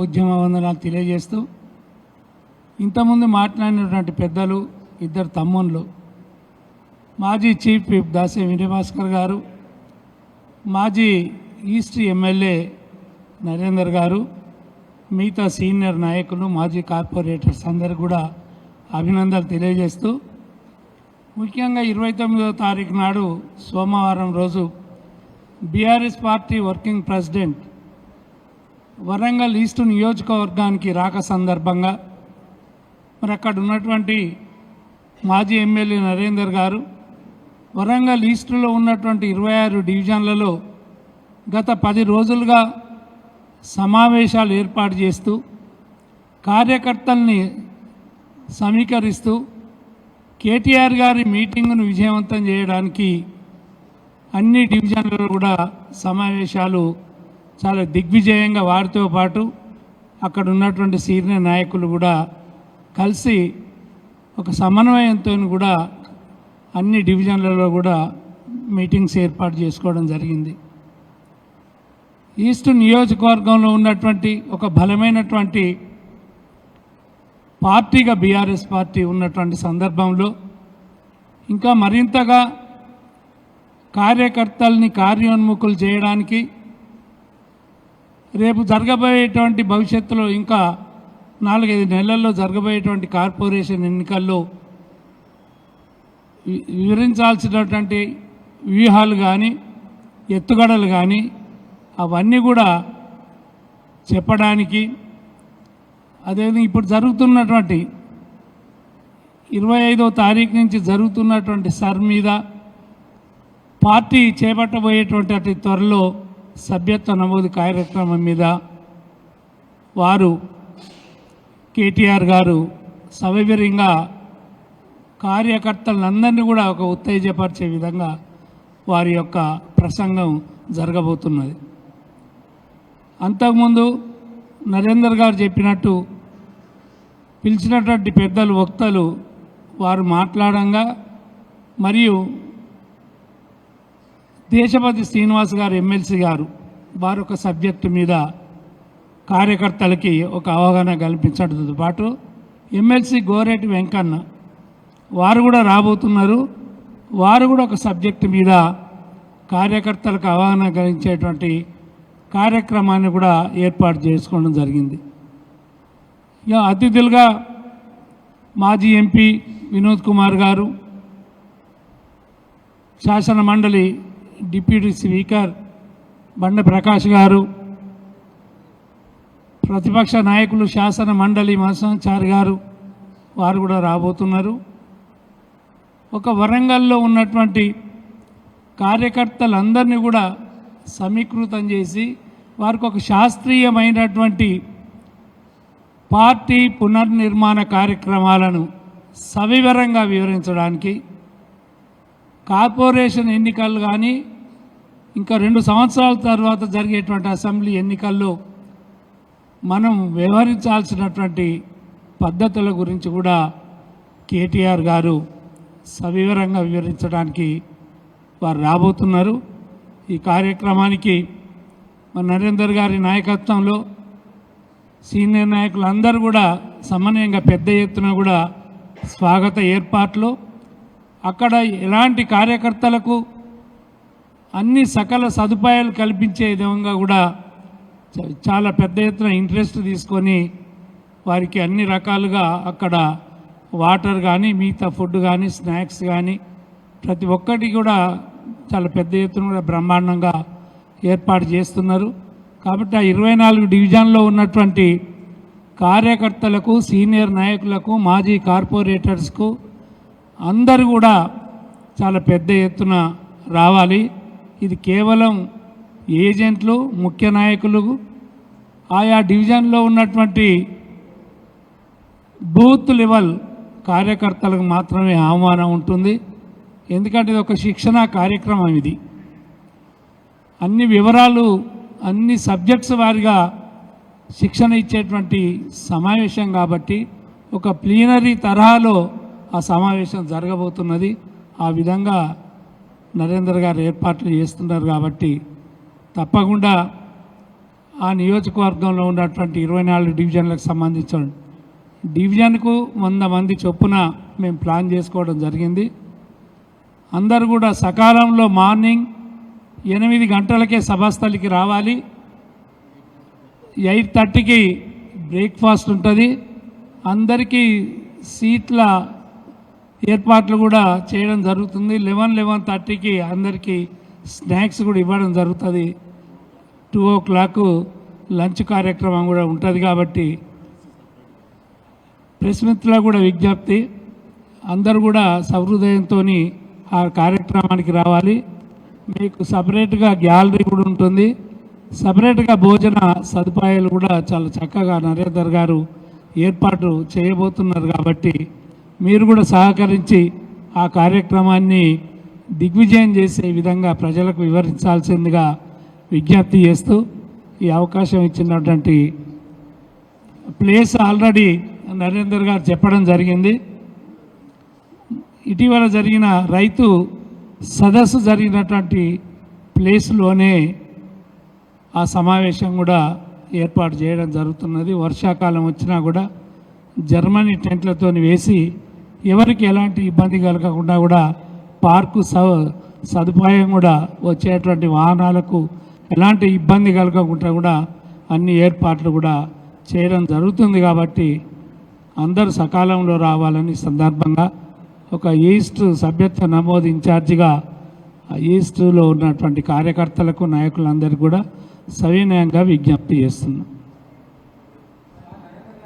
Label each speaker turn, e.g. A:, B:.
A: ఉద్యమ వందనాలు తెలియజేస్తూ ఇంతకుముందు మాట్లాడినటువంటి పెద్దలు ఇద్దరు తమ్ముళ్ళు మాజీ చీఫ్ విప్ దాసే వినయభాస్కర్ గారు, మాజీ ఈస్ట్ ఎమ్మెల్యే నరేందర్ గారు, మిగతా సీనియర్ నాయకులు మాజీ కార్పొరేటర్స్ అందరూ కూడా అభినందనలు తెలియజేస్తూ ముఖ్యంగా 29వ తారీఖు నాడు సోమవారం రోజు BRS party working president Warangal east నియోజకవర్గానికి రాక సందర్భంగా మరి అక్కడ ఉన్నటువంటి మాజీ ఎమ్మెల్యే నరేందర్ గారు వరంగల్ ఈస్టులో ఉన్నటువంటి 26 డివిజన్లలో గత 10 రోజులుగా సమావేశాలు ఏర్పాటు చేస్తూ కార్యకర్తల్ని సమీకరిస్తూ కేటీఆర్ గారి మీటింగును విజయవంతం చేయడానికి అన్ని డివిజన్లలో కూడా సమావేశాలు చాలా దిగ్విజయంగా వారితో పాటు అక్కడ ఉన్నటువంటి సీనియర్ నాయకులు కూడా కలిసి ఒక సమన్వయంతో కూడా అన్ని డివిజన్లలో కూడా మీటింగ్స్ ఏర్పాటు చేసుకోవడం జరిగింది. ఈస్ట్ నియోజకవర్గంలో ఉన్నటువంటి ఒక బలమైనటువంటి పార్టీగా బీఆర్ఎస్ పార్టీ ఉన్నటువంటి సందర్భంలో ఇంకా మరింతగా కార్యకర్తల్ని కార్యోన్ముఖులు చేయడానికి రేపు జరగబోయేటువంటి భవిష్యత్తులో ఇంకా 4-5 నెలల్లో జరగబోయేటువంటి కార్పొరేషన్ ఎన్నికల్లో వివరించాల్సినటువంటి వ్యూహాలు కానీ ఎత్తుగడలు కానీ అవన్నీ కూడా చెప్పడానికి, అదేవిధంగా ఇప్పుడు జరుగుతున్నటువంటి 25వ తారీఖు నుంచి జరుగుతున్నటువంటి సర్ మీద పార్టీ చేపట్టబోయేటువంటి త్వరలో సభ్యత్వ నమోదు కార్యక్రమం మీద వారు కేటీఆర్ గారు సవివరంగా కార్యకర్తలందరినీ కూడా ఒక ఉత్తేజపరిచే విధంగా వారి యొక్క ప్రసంగం జరగబోతున్నది. అంతకుముందు నరేందర్ గారు చెప్పినట్టు పిలిచినటువంటి పెద్దలు వక్తలు వారు మాట్లాడంగా మరియు దేశపతి శ్రీనివాస్ గారు ఎమ్మెల్సీ గారు వారు ఒక సబ్జెక్టు మీద కార్యకర్తలకి ఒక అవగాహన కల్పించడంతో పాటు ఎమ్మెల్సీ గోరెటి వెంకన్న వారు కూడా రాబోతున్నారు. వారు కూడా ఒక సబ్జెక్టు మీద కార్యకర్తలకు అవగాహన కలిగించేటువంటి కార్యక్రమాన్ని కూడా ఏర్పాటు చేసుకోవడం జరిగింది. ఇక అతిథులుగా మాజీ ఎంపీ వినోద్ కుమార్ గారు, శాసన మండలి డిప్యూటీ స్పీకర్ బండ ప్రకాష్ గారు, ప్రతిపక్ష నాయకులు శాసన మండలి మత్స్యాచారి గారు వారు కూడా రాబోతున్నారు. ఒక వరంగల్లో ఉన్నటువంటి కార్యకర్తలందరినీ కూడా సమీకృతం చేసి వారికి ఒక శాస్త్రీయమైనటువంటి పార్టీ పునర్నిర్మాణ కార్యక్రమాలను సవివరంగా వివరించడానికి కార్పొరేషన్ ఎన్నికలు కానీ ఇంకా 2 సంవత్సరాల తర్వాత జరిగేటువంటి అసెంబ్లీ ఎన్నికల్లో మనం వ్యవహరించాల్సినటువంటి పద్ధతుల గురించి కూడా కేటీఆర్ గారు సవివరంగా వివరించడానికి వారు రాబోతున్నారు. ఈ కార్యక్రమానికి మన నరేందర్ గారి నాయకత్వంలో సీనియర్ నాయకులు అందరూ కూడా సమన్వయంగా పెద్ద ఎత్తున కూడా స్వాగత ఏర్పాట్లు, అక్కడ ఎలాంటి కార్యకర్తలకు అన్ని సకల సదుపాయాలు కల్పించే విధంగా కూడా చాలా పెద్ద ఎత్తున ఇంట్రెస్ట్ తీసుకొని వారికి అన్ని రకాలుగా అక్కడ వాటర్ కానీ మిగతా ఫుడ్ కానీ స్నాక్స్ కానీ ప్రతి ఒక్కటి కూడా చాలా పెద్ద ఎత్తున కూడా బ్రహ్మాండంగా ఏర్పాటు చేస్తున్నారు. కాబట్టి ఆ 24 డివిజన్లో ఉన్నటువంటి కార్యకర్తలకు, సీనియర్ నాయకులకు, మాజీ కార్పొరేటర్స్కు అందరూ కూడా చాలా పెద్ద ఎత్తున రావాలి. ఇది కేవలం ఏజెంట్లు, ముఖ్య నాయకులు, ఆయా డివిజన్లో ఉన్నటువంటి బూత్ లెవెల్ కార్యకర్తలకు మాత్రమే ఆహ్వానం ఉంటుంది. ఎందుకంటే ఇది ఒక శిక్షణ కార్యక్రమం. ఇది అన్ని వివరాలు, అన్ని సబ్జెక్ట్స్ వారిగా శిక్షణ ఇచ్చేటువంటి సమావేశం కాబట్టి ఒక ప్లీనరీ తరహాలో ఆ సమావేశం జరగబోతున్నది. ఆ విధంగా నరేందర్ గారు ఏర్పాట్లు చేస్తున్నారు కాబట్టి తప్పకుండా ఆ నియోజకవర్గంలో ఉన్నటువంటి 24 డివిజన్లకు సంబంధించిన డివిజన్కు 100 మంది చొప్పున మేము ప్లాన్ చేసుకోవడం జరిగింది. అందరూ కూడా సకాలంలో మార్నింగ్ 8 గంటలకే సభాస్థలికి రావాలి. 8:30కి బ్రేక్ఫాస్ట్ ఉంటుంది. అందరికీ సీట్ల ఏర్పాట్లు కూడా చేయడం జరుగుతుంది. 11:30కి అందరికీ స్నాక్స్ కూడా ఇవ్వడం జరుగుతుంది. 2 o'clock లంచ్ కార్యక్రమం కూడా ఉంటుంది. కాబట్టి ప్రెస్ మిత్రులకు కూడా విజ్ఞప్తి, అందరూ కూడా సహృదయంతో ఆ కార్యక్రమానికి రావాలి. మీకు సపరేట్గా గ్యాలరీ కూడా ఉంటుంది. సపరేట్గా భోజన సదుపాయాలు కూడా చాలా చక్కగా నరేందర్ గారు ఏర్పాటు చేయబోతున్నారు. కాబట్టి మీరు కూడా సహకరించి ఆ కార్యక్రమాన్ని దిగ్విజయం చేసే విధంగా ప్రజలకు వివరించాల్సిందిగా విజ్ఞప్తి చేస్తూ, ఈ అవకాశం ఇచ్చినటువంటి ప్లేస్ ఆల్రెడీ నరేందర్ గారు చెప్పడం జరిగింది. ఇటీవల జరిగిన రైతు సదస్సు జరిగినటువంటి ప్లేస్లోనే ఆ సమావేశం కూడా ఏర్పాటు చేయడం జరుగుతున్నది. వర్షాకాలం వచ్చినా కూడా జర్మనీ టెంట్లతో వేసి ఎవరికి ఎలాంటి ఇబ్బంది కలగకుండా కూడా పార్కు సదుపాయం కూడా వచ్చేటువంటి వాహనాలకు ఎలాంటి ఇబ్బంది కలగకుండా కూడా అన్ని ఏర్పాట్లు కూడా చేయడం జరుగుతుంది. కాబట్టి అందరూ సకాలంలో రావాలని సందర్భంగా ఒక ఈస్ట్ సభ్యత్వ నమోదు ఇన్ఛార్జిగా ఈస్ట్లో ఉన్నటువంటి కార్యకర్తలకు నాయకులందరికీ కూడా సవినయంగా విజ్ఞప్తి చేస్తున్నాం.